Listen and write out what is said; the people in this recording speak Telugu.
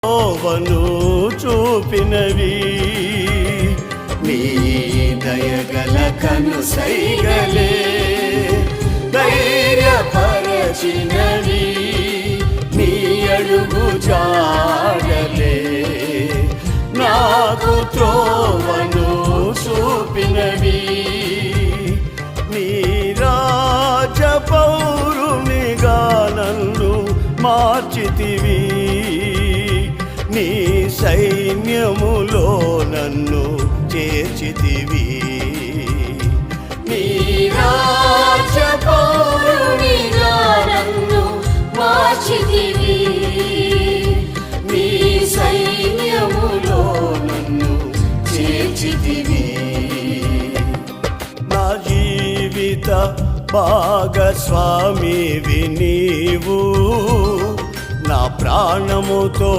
త్రోవను చూపినవి నీ దయగల కనుసైగలే, ధైర్యపరచినవి నీ అడుగు జాడలే. నాకు త్రోవను చూపినవి నీ రాజ పౌరునిగా నన్ను మార్చితివి, నీ సైన్యములో నన్ను చేర్చితివి. నీ రాజ పౌరునిగా నన్ను మార్చితివి, నీ సైన్యములో నన్ను చేర్చితివి. నా జీవిత భాగస్వామివి నీవు, నా ప్రాణముతో